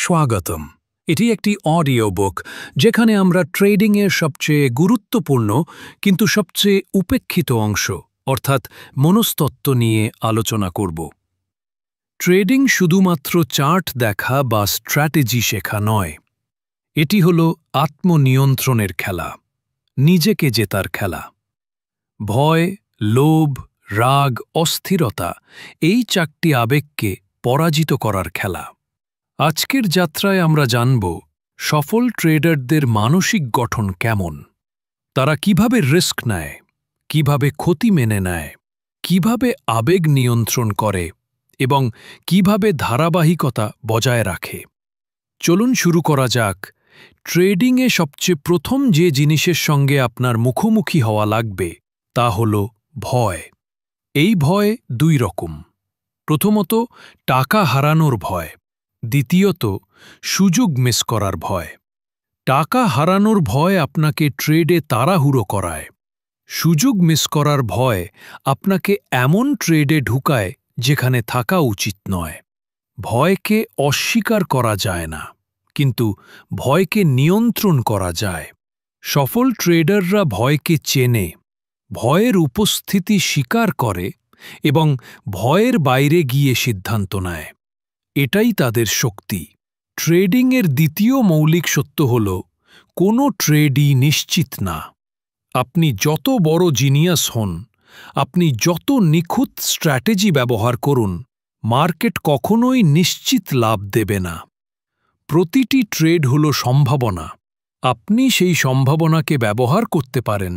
স্বাগতম। এটি একটি অডিও বুক যেখানে আমরা ট্রেডিংয়ের সবচেয়ে গুরুত্বপূর্ণ কিন্তু সবচেয়ে উপেক্ষিত অংশ অর্থাৎ মনস্তত্ত্ব নিয়ে আলোচনা করব। ট্রেডিং শুধুমাত্র চার্ট দেখা বা স্ট্র্যাটেজি শেখা নয়। এটি হল আত্মনিয়ন্ত্রণের খেলা, নিজেকে জেতার খেলা। ভয়, লোভ, রাগ, অস্থিরতা এই চারটি আবেগকে পরাজিত করার খেলা। আজকের যাত্রায় আমরা জানব সফল ট্রেডারদের মানসিক গঠন কেমন, তারা কিভাবে রিস্ক নেয়, কিভাবে ক্ষতি মেনে নেয়, কিভাবে আবেগ নিয়ন্ত্রণ করে এবং কিভাবে ধারাবাহিকতা বজায় রাখে। চলুন শুরু করা যাক। ট্রেডিংয়ে সবচেয়ে প্রথম যে জিনিসের সঙ্গে আপনার মুখোমুখি হওয়া লাগবে তা হল ভয়। এই ভয় দুই রকম। প্রথমত, টাকা হারানোর ভয়। দ্বিতীয়ত, সুযোগ মিস করার ভয়। টাকা হারানোর ভয় আপনাকে ট্রেডে তাড়াহুড়ো করায়। সুযোগ মিস করার ভয় আপনাকে এমন ট্রেডে ঢুকায় যেখানে থাকা উচিত নয়। ভয়কে অস্বীকার করা যায় না, কিন্তু ভয়কে নিয়ন্ত্রণ করা যায়। সফল ট্রেডাররা ভয়কে চেনে, ভয়ের উপস্থিতি স্বীকার করে এবং ভয়ের বাইরে গিয়ে সিদ্ধান্ত নেয়। এটাই তাদের শক্তি। ট্রেডিংয়ের দ্বিতীয় মৌলিক সত্য হল, কোনো ট্রেডই নিশ্চিত না। আপনি যত বড় জিনিয়াস হন, আপনি যত নিখুঁত স্ট্র্যাটেজি ব্যবহার করুন, মার্কেট কখনোই নিশ্চিত লাভ দেবে না। প্রতিটি ট্রেড হল সম্ভাবনা। আপনি সেই সম্ভাবনাকে ব্যবহার করতে পারেন,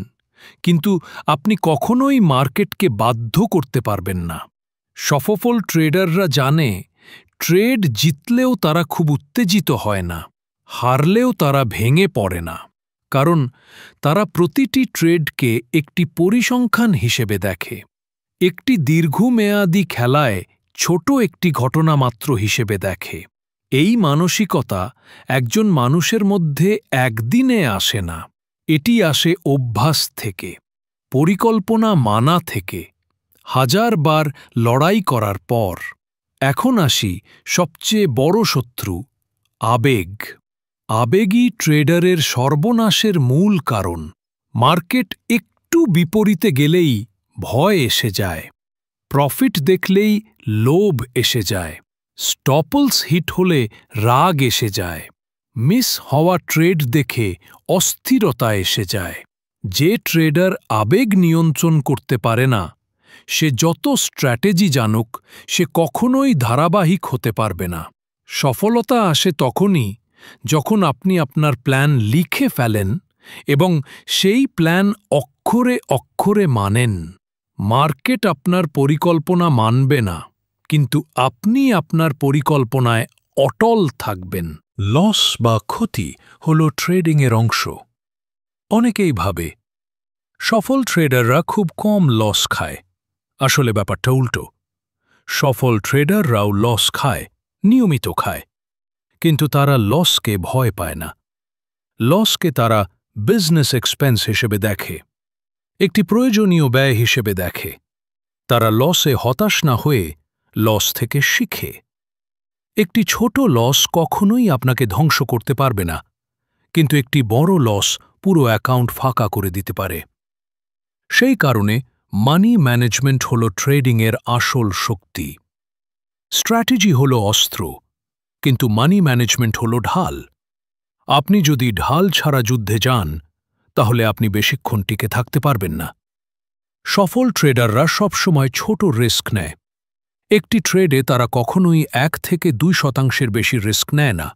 কিন্তু আপনি কখনোই মার্কেটকে বাধ্য করতে পারবেন না। সফল ট্রেডাররা জানে, ট্রেড জিতলেও তারা খুব উত্তেজিত হয় না, হারলেও তারা ভেঙে পড়ে না, কারণ তারা প্রতিটি ট্রেডকে একটি পরিসংখ্যান হিসেবে দেখে, একটি দীর্ঘমেয়াদী খেলায় ছোট একটি ঘটনা মাত্র হিসেবে দেখে। এই মানসিকতা একজন মানুষের মধ্যে একদিনে আসে না, এটি আসে অভ্যাস থেকে, পরিকল্পনা মানা থেকে, হাজারবার লড়াই করার পর। এখন আসি সবচেয়ে বড় শত্রু, আবেগ। আবেগই ট্রেডারের সর্বনাশের মূল কারণ। মার্কেট একটু বিপরীতে গেলেই ভয় এসে যায়, প্রফিট দেখলেই লোভ এসে যায়, স্টপলস হিট হলে রাগ এসে যায়, মিস হওয়া ট্রেড দেখে অস্থিরতা এসে যায়। যে ট্রেডার আবেগ নিয়ন্ত্রণ করতে পারে না, সে যত স্ট্র্যাটেজি জানুক, সে কখনোই ধারাবাহিক হতে পারবে না। সফলতা আসে তখনই যখন আপনি আপনার প্ল্যান লিখে ফেলেন এবং সেই প্ল্যান অক্ষরে অক্ষরে মানেন। মার্কেট আপনার পরিকল্পনা মানবে না, কিন্তু আপনি আপনার পরিকল্পনায় অটল থাকবেন। লস বা ক্ষতি হল ট্রেডিংয়ের অংশ। অনেকেই ভাবে সফল ট্রেডাররা খুব কম লস খায়। আসলে ব্যাপারটা উল্টো। সফল ট্রেডাররাও লস খায়, নিয়মিত খায়, কিন্তু তারা লসকে ভয় পায় না। লসকে তারা বিজনেস এক্সপেন্স হিসেবে দেখে, একটি প্রয়োজনীয় ব্যয় হিসেবে দেখে। তারা লসে হতাশ না হয়ে লস থেকে শিখে। একটি ছোট লস কখনোই আপনাকে ধ্বংস করতে পারবে না, কিন্তু একটি বড় লস পুরো অ্যাকাউন্ট ফাঁকা করে দিতে পারে। সেই কারণে মানি ম্যানেজমেন্ট হল ট্রেডিংয়ের আসল শক্তি। স্ট্র্যাটেজি হল অস্ত্র, কিন্তু মানি ম্যানেজমেন্ট হল ঢাল। আপনি যদি ঢাল ছাড়া যুদ্ধে যান, তাহলে আপনি বেশিক্ষণ টিকে থাকতে পারবেন না। সফল ট্রেডাররা সবসময় ছোট রিস্ক নেয়। একটি ট্রেডে তারা কখনোই 1 থেকে 2% বেশি রিস্ক নেয় না।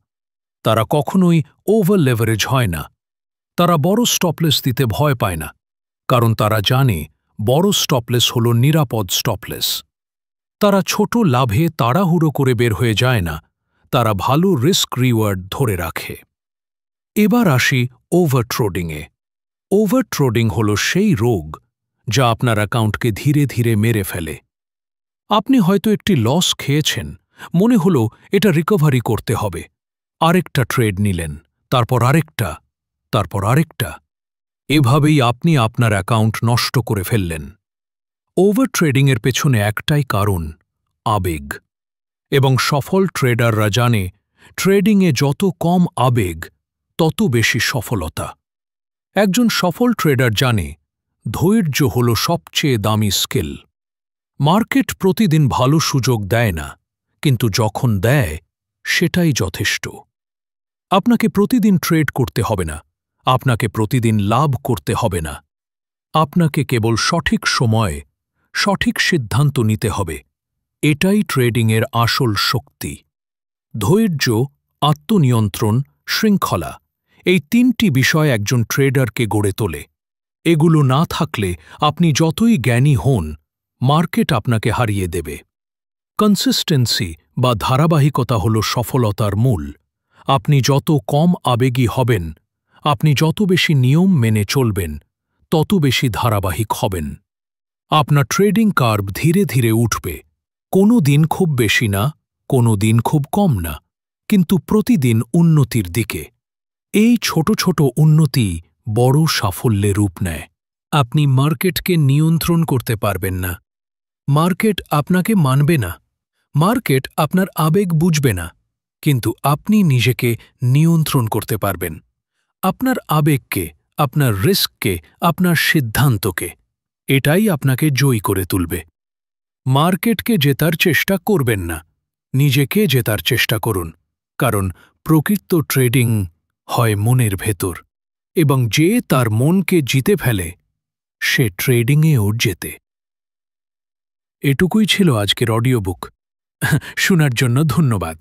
তারা কখনোই ওভার লেভারেজ হয় না। তারা বড় স্টপলেস দিতে ভয় পায় না, কারণ তারা জানে বড় স্টপলেস হল নিরাপদ স্টপলেস। তারা ছোট লাভে তাড়াহুড়ো করে বের হয়ে যায় না, তারা ভালো রিস্ক রিওয়ার্ড ধরে রাখে। এবার আসি ওভার ট্রেডিংয়ে। ওভার ট্রেডিং হল সেই রোগ যা আপনার অ্যাকাউন্টকে ধীরে ধীরে মেরে ফেলে। আপনি হয়তো একটি লস খেয়েছেন, মনে হল এটা রিকভারি করতে হবে। আরেকটা ট্রেড নিলেন, তারপর আরেকটা, তারপর আরেকটা। এভাবেই আপনি আপনার অ্যাকাউন্ট নষ্ট করে ফেললেন। ওভার ট্রেডিংয়ের পেছনে একটাই কারণ, আবেগ। এবং সফল ট্রেডাররা জানে ট্রেডিংয়ে যত কম আবেগ তত বেশি সফলতা। একজন সফল ট্রেডার জানে ধৈর্য হল সবচেয়ে দামি স্কিল। মার্কেট প্রতিদিন ভালো সুযোগ দেয় না, কিন্তু যখন দেয় সেটাই যথেষ্ট। আপনাকে প্রতিদিন ট্রেড করতে হবে না, আপনাকে প্রতিদিন লাভ করতে হবে না। আপনাকে কেবল সঠিক সময়ে সঠিক সিদ্ধান্ত নিতে হবে। এটাই ট্রেডিংয়ের আসল শক্তি। ধৈর্য, আত্মনিয়ন্ত্রণ, শৃঙ্খলা, এই তিনটি বিষয় একজন ট্রেডারকে গড়ে তোলে। এগুলো না থাকলে আপনি যতই জ্ঞানী হন, মার্কেট আপনাকে হারিয়ে দেবে। কনসিস্টেন্সি বা ধারাবাহিকতা হল সফলতার মূল। আপনি যত কম আবেগী হবেন, আপনি যত বেশি নিয়ম মেনে চলবেন, তত বেশি ধারাবাহিক হবেন। আপনার ট্রেডিং কার্ভ ধীরে ধীরে উঠবে। কোনো দিন খুব বেশি না, কোনো দিন খুব কম না, কিন্তু প্রতিদিন উন্নতির দিকে। এই ছোট ছোট উন্নতি বড় সাফল্যে রূপ নেয়। আপনি মার্কেটকে নিয়ন্ত্রণ করতে পারবেন না। মার্কেট আপনাকে মানবে না। মার্কেট আপনার আবেগ বুঝবে না, কিন্তু আপনি নিজেকে নিয়ন্ত্রণ করতে পারবেন। আপনার আবেগকে, আপনার রিস্ককে, আপনার সিদ্ধান্তকে। এটাই আপনাকে জয়ী করে তুলবে। মার্কেটকে জেতার চেষ্টা করবেন না, নিজেকে জেতার চেষ্টা করুন। কারণ প্রকৃত ট্রেডিং হয় মনের ভেতর, এবং যে তার মনকে জিতে ফেলে সে ট্রেডিংয়েও জেতে। এটুকুই ছিল আজকের অডিও বুক। শোনার জন্য ধন্যবাদ।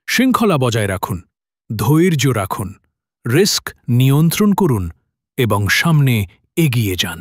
শৃঙ্খলা বজায় রাখুন, ধৈর্য রাখুন, রিস্ক নিয়ন্ত্রণ করুন এবং সামনে এগিয়ে যান।